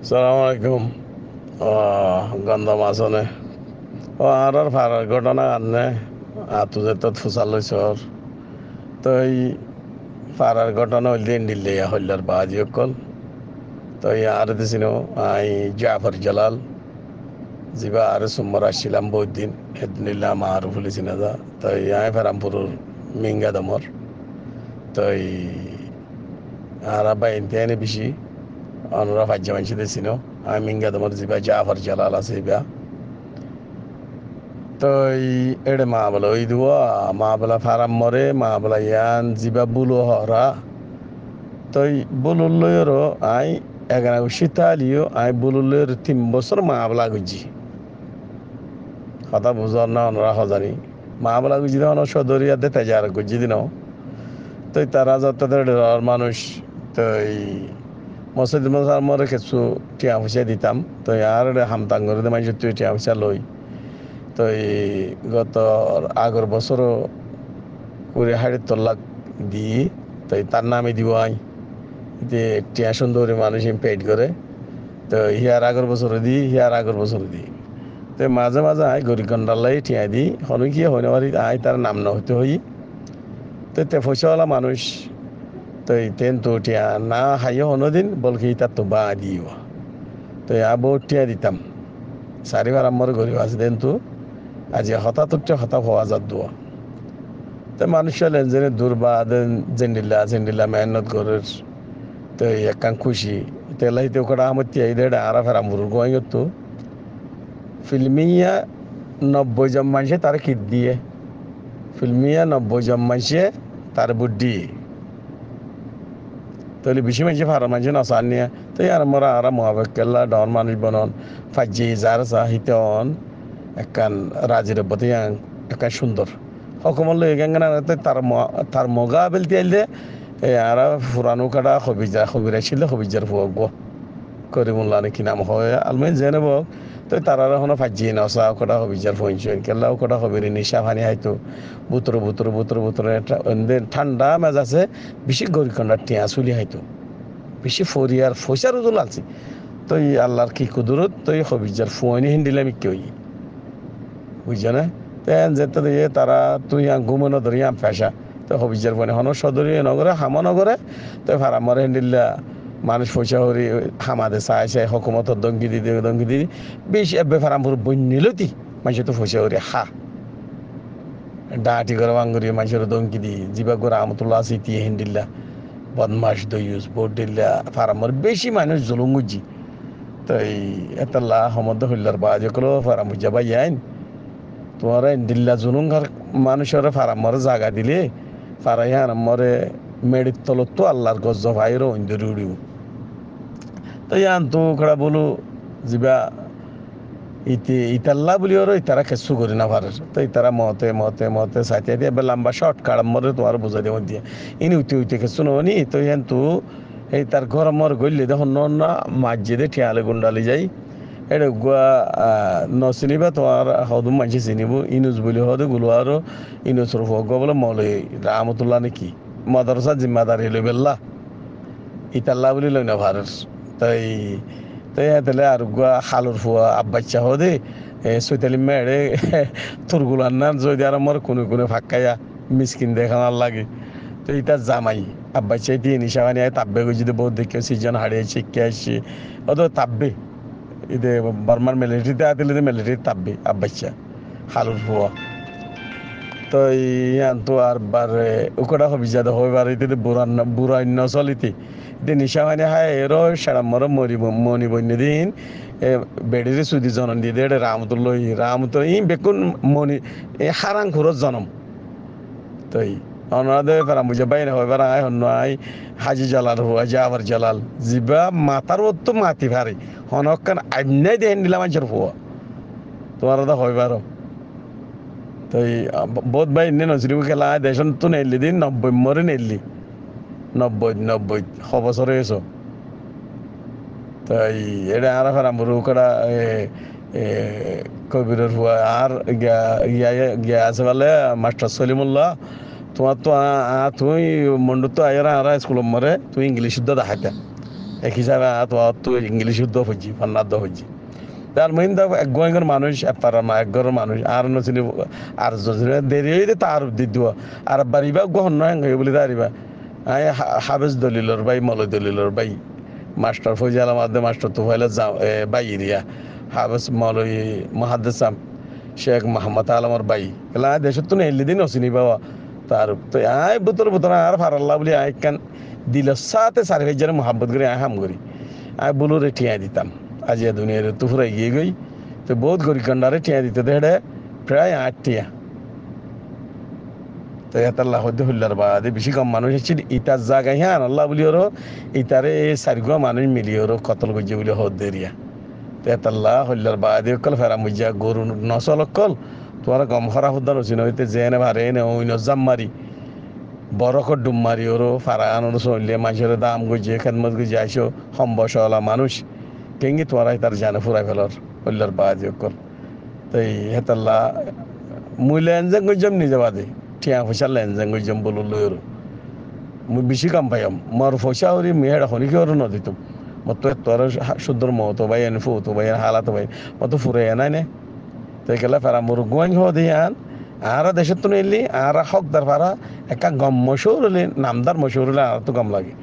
সালাম আলাইকুম। গন্ধম আসনে আর ফারার ঘটনা আনে আতু যে তত ফুসাল লইছর তো এই ফারার ঘটনা হইল দিন দিল্লি হইলার বাজি অকল তো আর দিছিল আই জাফর জালাল জিবা আর সুমর আসছিলাম বহুত দিন হেদিনিলাম আর ফুলিছি না যা তো আই ফেরামপুর মিঙ্গা দমর তো আর বাইন বেশি অনরা ফাজ্জা মানছি দিছিল আমি মিঙ্গা দমর জিবা জাফর জালাল আছে ইবা তো এড়ে মা বলে ওই দুয়া মা বলা ফারাম মরে মা বলা ইয়ান জিবা বুলো হরা তো বুলুল্লয়রও আই এগারো শীতালিও আই বুলুল্লয়ের 3 বছর মা বলা গুজি কথা বুঝার না অনরা হজানি মা বলা গুজি দিন সদরিয়া দে তেজার গুজি দিন তো তারা যত মানুষ তো মসজিদ মশার মরে কিছু টিয়া পয়সা দিতাম তো আর হামতাঙ্গর মানুষ তুই টিয়া পয়সা লই তো গত আগের বছরও 20,000 দিই তাই তার নামে দিব আই যে টিয়া সুন্দরী মানুষ পেড করে তো হিয়ার আগের বছর দিই হিয়ার আগের বছর দিই তো মাঝে মাঝে আয় গরিকন্ডালাই টিয়া দিই হন কি হইতে পারি আয় তার নাম না হইতে হই তো তে পয়সাওয়ালা মানুষ তো তেন তো টিয়া না হাইও হনদিন বলকি তার তো বা দিও তো আবো টিয়া দিতাম চারিবার আমার গরিব আছে দেন তো আজি হঠাৎ হঠাৎ হওয়া যাত দোয়া তো মানুষের লেনজেনে দুর্বা দেন জেন্ডিল্লা মেহনত করের তো একখান খুশি তেলাইতে ওটা আমার তিয়াইদে আরা ফেরা মুরুর গোয়াই তো ফিল্মিয়া 90 জন মানুষে তার কিট দিয়ে ফিল্মিয়া 90 জন মানুষে তার বুদ্ধি তাহলে বেশি মানুষে ফারা মানুষে নসান নিয়ে তো আর মোরা আরা মহাবেকেল্লা ডন মানুষ বনন ফাজি যার চাহিতন একখান রাজির বতে একখান সুন্দর হকমল লই গাঙ্গানা তার মগা বেলতে আইলে আর ফুরানো কাটা হবিরা ছিল হবিজার ফুয়াগ করিমুল্লা নাকি নাম হয় আলমেন জেনে বক তো তারা এখনো ফাজিয়ে নসা কটা হবিজার ফইনছেন কেল্লাও কটা হবির নিশা ফানি হয়তো বুতরে ঠান্ডা মেজ আছে বেশি গরিকন্ডার টিয়া চুলি হয়তো বেশি ফরিয়ার ফইসার উজু লাগছে তো আল্লাহর কি কুদরত তো হবিজার ফুয়ানি হিন্দিলাম কি বুঝছো না যেতে দিয়ে তারা তুই ঘুমানো ধরি পেশা তো হবিজার বনে হন সদরী নগরে হামা নগরে তো ফারামর হেন্ডিল্লা মানুষ পয়সা হরি হামাদে চাই হকুমতর দঙ্গি দি বেশ এবে ফারামপুর বন্যলতি মানুষ তো পয়সা হরি ডাটি করে বাঙ্গুরি মানুষের দঙ্গি দি জিবা করে আমতুল্লাহ আসি তি হেন্ডিল্লা বদমাস দইউস বোট দিল্লা ফারামর বেশি মানুষ জুলুঙ্গুজি তো এতাল্লা হমদ হইলার বাজকলো ফারামুজা বাই আইন তোমার দিল্লা জুনুঙ্গার মানুষের ফারামর জায়গা দিলে ফারাই মরে মেডির তলত তো আল্লাহর গজ ভাইরও ইন্দুরি উড়িব তো ইয়ান তো খড়া বলো যা ইতাল্লা বলি ওর ইতারা খেসু করি না ভারের তো ইতারা মতে সাইতে দিয়ে এবার লম্বা শর্ট কাড় মরে তোমার বোঝা দিয়ে দিয়ে ইনি উইতে খেসু নি তো ইয়ান তো এই তার ঘর মর গইলে দেখুন না মাঝে ঠিয়ালে গুন্ডালি যাই এটা গুয়া নচিনিবা তোমার হদম মানসি চিনিব ইনুজ বলি হদে গুলো আর ইনুজর ভোগ বলে মলে রামতুল্লাহ নাকি মাদ্রাসা জিম্মাদারি লই বেল্লা ইতাল্লা বলি লই না ভারের তাই তাই তাহলে আর গুয়া খালুর ফুয়া আব্বাচ্চা হদে চৈতালি মেড়ে তুরগুলার না যদি আর আমার কোনো ফাঁকাইয়া মিসকিন দেখানোর লাগে তো এটা জামাই আব্বাচ্চাই দিয়ে নিশাবানি তাব্বে যদি বহুত দেখে সিজন হারিয়ে শিখে আসছে অত তাব্বে ইদে বর্মার মিলিটারিতে আদিলে মিলিটারি তাব্বে আব্বাচ্চা খালুর ফুয়া তো ইয়ান তো আর বারে উকড়া হবি যাদা হইবার ইতে বুড়ান্য চলিতে ইতে নিশাবানি হায় এরো সারামর মনি বন্য দিন বেড়িরে সুদি জনম দিয়ে দে রামতুল্লাহ ই বেকুন মনি হারাং খুরত জনম তো অনাদে ফেরা বুঝে বাইরে হইবার আয় হন্য আই হাজি জালাল হুয়া জাফর জালাল জিবা মাতার ও তো মাতি ভারে হনকান আইনাই দেন দিলাম মানুষের হুয়া তোমার দা হইবার তো বহুত ভাই ইন্ডিয়ান নজরিব খেলা দেশন তো নেলি দিন 90 মরে নেলি 90 বছরে এসো তাই এটা আর ফেরা মুরু করা কবিরের হুয়া আর গিয়া আছে বলে মাস্টার সলিমুল্লাহ তোমার তো তুমি মন্ডু তো আয়ারা আরা স্কুল মরে তুই ইংলিশ শুদ্ধ দেখাইতা এক হিসাবে তো ইংলিশ শুদ্ধ হচ্ছি ফন্নাদ্দ হচ্ছি তার মহিন্দা এক গোয়েঙ্গর মানুষ পারার মা এক ঘরের মানুষ আর নচিনি আর দেরি হইতে তার দিদিও আর বাড়িবা গহন নয় বলে দাঁড়িবা আই হাবেজ দলিলর ভাই মলয় দলিলর ভাই মাস্টার ফৈজাল আমাদের মাস্টার তো হইলে বাই এরিয়া হাবেজ মলয় মহাদ্দেসাম শেখ মোহাম্মদ আলমর বাই কেলা দেশের তো এলি দিন অচিনি বাবা তার তো আই বুতর আর ফারাল্লাহ বলি আই কান দিল সাথে সারি হাজার মোহাম্মত করে আই হাম করি আই বুলুরে ঠিয়া দিতাম আজিয়া দুনিয়ার তো ফুরাই গিয়ে গই তো বহুত গরি কন্ডারে ঠিয়া দিতে দেড়ে প্রায় 8 টিয়া তো এতাল্লাহ হদ্দে হল্লার বাদে বেশি কম মানুষ এসেছিল ইতার জায়গায় হ্যাঁ আল্লাহ বলি ওরও ইতারে সারিগুয়া মানুষ মিলিয়ে ওরও কতল গজ্জে বলে হদ্দেরিয়া তো এতাল্লাহ হল্লার বাদে অকল ফেরা মুজিয়া গরু নসল অকল তোমার গম খরা হদ্দার হচ্ছিল হইতে জেনে ভারে এনে ওই নজাম মারি বরকর ডুম মারি ওরও ফারা আনো চললে মানুষের দাম গজ্জে খেদমত গজ্জে আইসো সম্বসলা মানুষ কেঙ্গি তোমার তার জানে ফুরাই ফেলার হল্লার বাদে অকল তাই হেতাল্লাহ মুই লেনজেন গজ্জম নিজে বাদে ঠিয়া পয়সা লেনজেন গজ্জম বলো লইর মুই বেশি কাম পাইম মোর পয়সা ওরি মেয়েরা হনিকে ওর নদিতাম মতো তোর সুন্দর মতো ভাই এনে ফুতো ভাই হালাত ভাই মতো ফুরে নাই নে তো গেলে ফেরা মোর গোয়াইন হো দিয়ান আর দেশের তো নিলি আর হকদার ফারা একা গম মশহুর হলে নামদার মশহুর হলে আর তো গম লাগে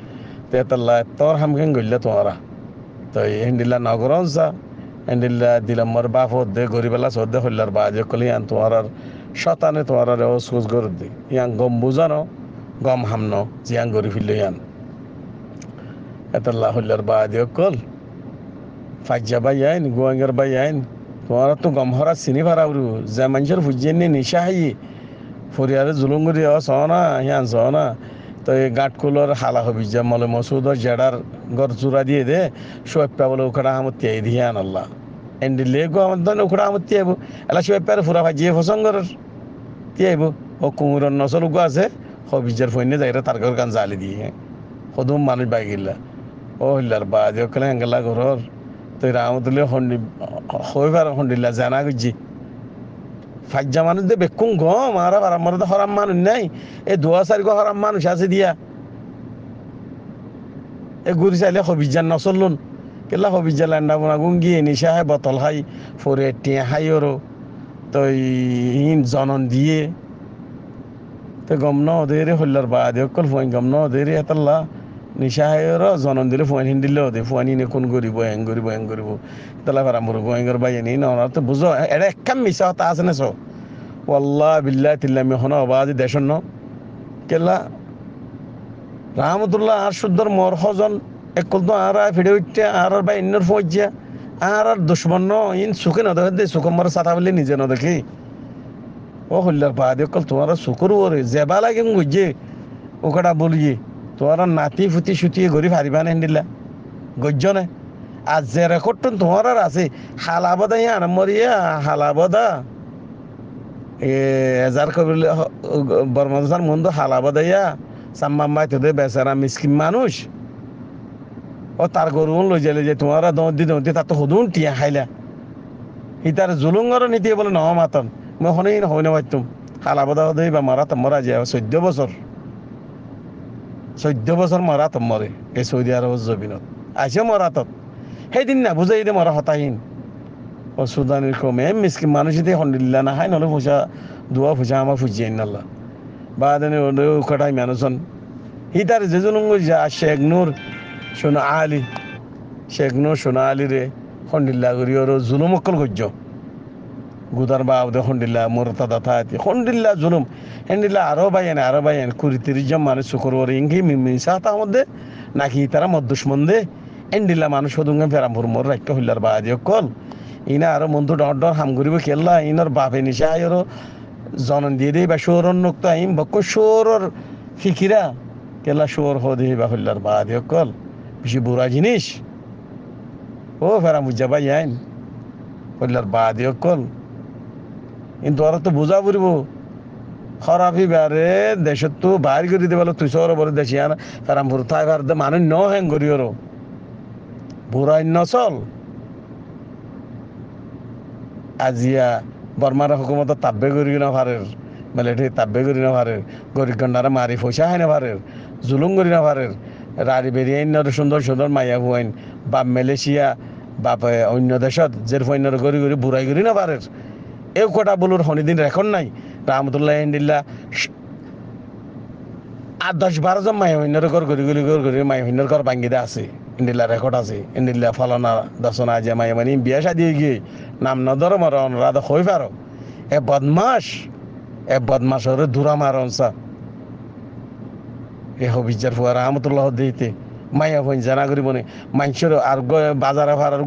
তো এতাল্লা তোর হামখেন গইলে তোমারা তো হিন্দিল্লা নগরঞ্চ যা হিন্দিল্লা দিলাম মোর বাপ হদ্দে গরিবেলা সদ্দে হল্লার বাজে কলি আন তোমার শতানে তোমার সোজ গরু দি ইয়াং গম বুঝানো গম হামনো জিয়াং গরি ফিরল ইয়ান এতাল্লাহ হল্লার বাজে কল ফাজ্জা বাই আইন গোয়াঙ্গের বাই আইন তোমার তো গম হরা চিনি ভাড়া উরু যে মানুষের ফুজিয়ে নিশা হাই ফরিয়ারে জুলুঙ্গুরি সহনা হিয়ান সহনা তো এই গাঁটকুলোর হালা হবি যে মলে মসুদর জেডার গর চূড়া দিয়ে দে সোয়েপা বলে ওখানে আমত তিয়াই দিয়ে আন আল্লাহ এন্ডি লেগো আমাদের ওখানে আমত তিয়াইব এলা সোয়েপার ফুরা ভাজিয়ে ফসঙ্গরের তিয়াইব ও কুমুরের নসল উগো আছে হবিজের ফইনে যাইরা তার ঘর গান জালি দিয়ে সদুম মানুষ বাই গিল্লা ও হইলার বাজে ওখানে হেঙ্গেলা ঘরর তো রামতুল্লে হন্ডি হইবার হন্ডিল্লা জানা গুজি ফাজ্জা মানুষ দে বেকুম গম আর আমার তো হরাম মানুষ নাই এই 2-4 গো হরাম মানুষ আছে দিয়া এ ঘুরি চাইলে হবিজান নচলুন কেলা হবিজা ল্যান্ডা বোনা গুঙ্গি নিশা হাই বতল হাই ফরে টিয়া হাই ওরো তো ইন জনন দিয়ে তো গম ন ওদের হল্লার বাদে অকল ফুয়াইন গম ন ওদের এতাল্লা নিশা হাই ওরো জনন দিলে ফুয়াইন হিন্দিলে ওদের ফুয়াইন ইনে কোন গরিব হ্যাং গরিব তালা ফারা মোর গোয়েঙ্গর বাই নি না তো বুঝো এটা একখান মিশা হতা আছে না সো ওয়াল্লাহ বিল্লাহ তিল্লামি হন অবাদি দেশন ন কেলা রাহমতুল্লাহ আর শুদ্ধর মর হজন একল তো আর ফিরে উঠতে আর বাই ইন্নর ফৌজিয়া আর দুশ্মন ন ইন সুখে ন দেখে দে সুখ মর সাথা বলে নিজে ন দেখি ও হল্লার বাদে অকল তোমার শুকুর ওরে জেবা লাগে গুজে ওকটা বলিয়ে তোমার নাতি ফুটি সুটিয়ে ঘুরি ফারিবা না হিন্দিলা গজ্য না আর যে রেকর্ডটা তোমার আর আছে হালাবদা ইয়া মরিয়া হালাবদা এজার কবিল বর্মদার মন্দ হালাবদা ইয়া সাম্মাম্মাই তোদের বেচারা মিসকিন মানুষ ও তার গরু লই যাইলে যে তোমার দৌদি তার তো হদুন টিয়া খাইলা হি তার জুলুঙ্গর নীতি বলে ন মাতন মই হনেই হই না পারতুম হালাবদা হদই বা মারা তো মরা যায় 14 বছর মারা তো মরে এই সৌদি আরব জবিনত আইসে মরাতত সেইদিন না বুঝাই দে মরা হতাহীন ও সুদানির কমে মিসকিন মানুষ দিয়ে হন্ডিল্লা না হাই নহলে ফুসা দুয়া ফুসা আমার ফুজিয়ে নাল্লা বা দেনে কাটাই মানুষন হি তার যে জনুঙ্গ যা শেখ নূর সোনা আলী রে হন্ডিল্লা করি ওর জুলুম অকল গজ্য গুদার বা ওদের হন্ডিল্লা মোরতা দাথা হন্ডিল্লা জুলুম হেন্ডিল্লা আরো বাইন 20-30 জন মানুষ শুকর ওর ইঙ্গি মিমিসা তার মধ্যে নাকি তারা মদ্দুশ্মন দে এন্ডিল্লা মানুষ সদুঙ্গে ফেরামপুর মোর রাখতে হইলার বাদি অকল ইনা আরো মন্ধু ডর হাম করিব কেল্লা ইনার বাপে নিশা আয়রো জনন দিয়ে দেই বা শোরন নোক্ত আইম বক্ক শোরর ফিকিরা কেলা শোর হো দেই বা হইলার বাদি অকল বেশি বুড়া জিনিস ও ফেরা মুজা বাই আইন হইলার বাদি অকল কিন্তু ওরা তো বুঝা পড়ব খরাফি বারে দেশত তো বাইর করে দেবে তুই সর বলে দেশি আনা ফেরামপুর থাই ভার মানুষ ন হ্যাং করি ওর বুড়াই নচল আজিয়া বর্মার হুকুমত তাব্বে করি না ভারের মিলিটারি তাব্বে করি না ভারের গরিব গন্ডারে মারি পয়সা হয় না ভারের জুলুম করি না ভারের রাড়ি বেরিয়ে সুন্দর সুন্দর মাইয়া হুয়াইন বাপ মালয়েশিয়া বাপ অন্য দেশত যে ফৈন্যর গড়ি গড়ি বুড়াই গড়ি না পারে এও কটা বলুর হনিদিন রেকর্ড নাই রহমতুল্লাহ ইন্দিল্লা 8-10-12 জন মাই হইনর ঘর গড়ি মাই হইনর ঘর ভাঙ্গিদা আছে ইন্দিল্লা রেকর্ড আছে ইন্দিল্লা ফলানা দশনা যে মাই মানে বিয়া শাদি গিয়ে নাম ন ধরো মর অনুরাধ হই পারো এ বদমাস দূরা মারনসা এ হবিজার ফুয়া রহমতুল্লাহ দিতে মাইয়া হইন জানা করি মনে মানুষের আর বাজারে ফারার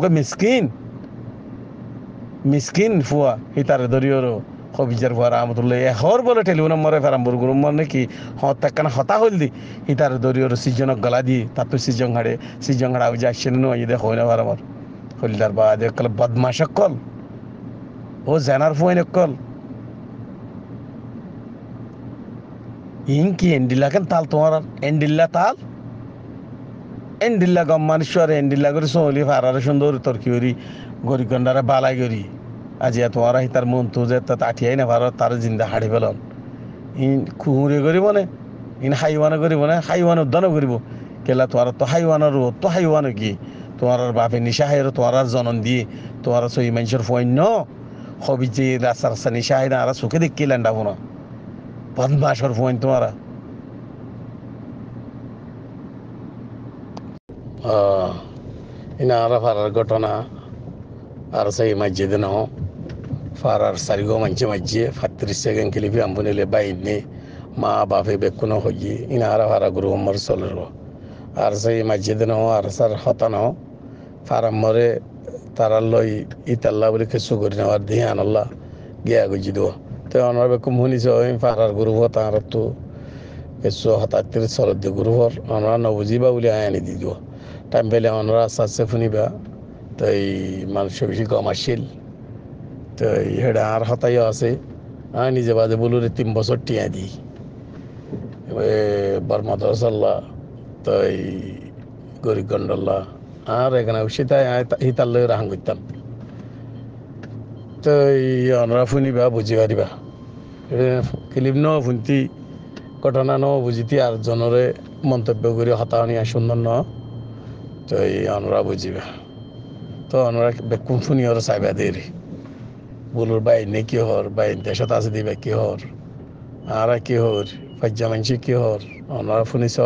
মিসকিন ফুয়া হিতারে দরিয়রও হবিজার ফুয়া রহমতুল্লাহ এহর বলে টেলিফোন মরে ফেরাম বুরগুর মর নাকি হতাকানা হতা হল দি হিতারে দরিয়র সিজনক গলা দি তাতো সিজন হাড়া ওই যে আসছেন নয় দেখ হয় না আমার হলিদার বা দেখ বদমাস কল ও জেনার ফুয়াইন কল কি এন্ডিল্লা কেন তাল তোমার এন্ডিল্লা তাল এন্ডিল্লা গম্মানেশ্বর এন্ডিল্লা করে সোহলি ফারারে সুন্দর তর্কি করি গরিগন্ডারে বালাই করি আজি তোমার তার মন তো যে আঠিয়াই না ভারত তার জিন্দা হাড়ি পেলন ইন খুঁড়ে করিব নে ইন হাইওয়ানো করিব না হাইওয়ান উদ্যান করিব কেলা তোমার তো হাইওয়ানোর তো হাইওয়ানো কি তোমার বাপে নিশা হাইর তোমার জনন দিয়ে তোমার সই মানুষের ফৈন্য হবি যে রাস্তা নিশা হাই না আর চোখে দেখি ল্যান্ডাবো না বদমাসর ফোন তোমার ইনা আর ফারার ঘটনা আর সেই মসজিদ ন ফারার সারিগো মানছে 35 সেকেন্ড ক্লিপে আম্বুনিলে বাইনে মা বাপে বেকুনো হই ইনা আর ফারা গুরু মর চলর আর সেই মসজিদ ন আর সার হতা ন ফারাম মরে তারা লই ইতাল্লা বলে কিছু করি নেওয়ার দিয়ে আনাল্লা গিয়া গুজি দেবো তো অনার বেকুম শুনিছ ফারার গুরু তার তো কিছু 77 চলত দিয়ে গুরু অনরা নবুজিবা বলে আনি দি দিব টাইম পেলে অনরা আস্তে আস্তে শুনিবা তো এই মানুষ বেশি কম আসছিল তো হেডা আর হতাইও আছে নিজে বাদে বলুরে 3 বছর টিয়া দিই বর্মাদসাল্লাহ তো এই গরিবগন্ডল্লা আর এখানে সীতায় হিতার লই রাহাং করতাম তো এই অনরা শুনিবা বুঝি পারিবা ক্লিপ ন শুনতি ঘটনা ন বুঝিতি আর জনরে মন্তব্য করে হতাহনি সুন্দর ন তো এই অনরা বুঝিবা তো অনরা বেকুম শুনি আর চাইবা দেরি বলুর বাইনে কি হর বাইন দেশত আছে দিবা কি হর আর কি হর ফাজ্জা মানসি কি হর অনরা শুনিছ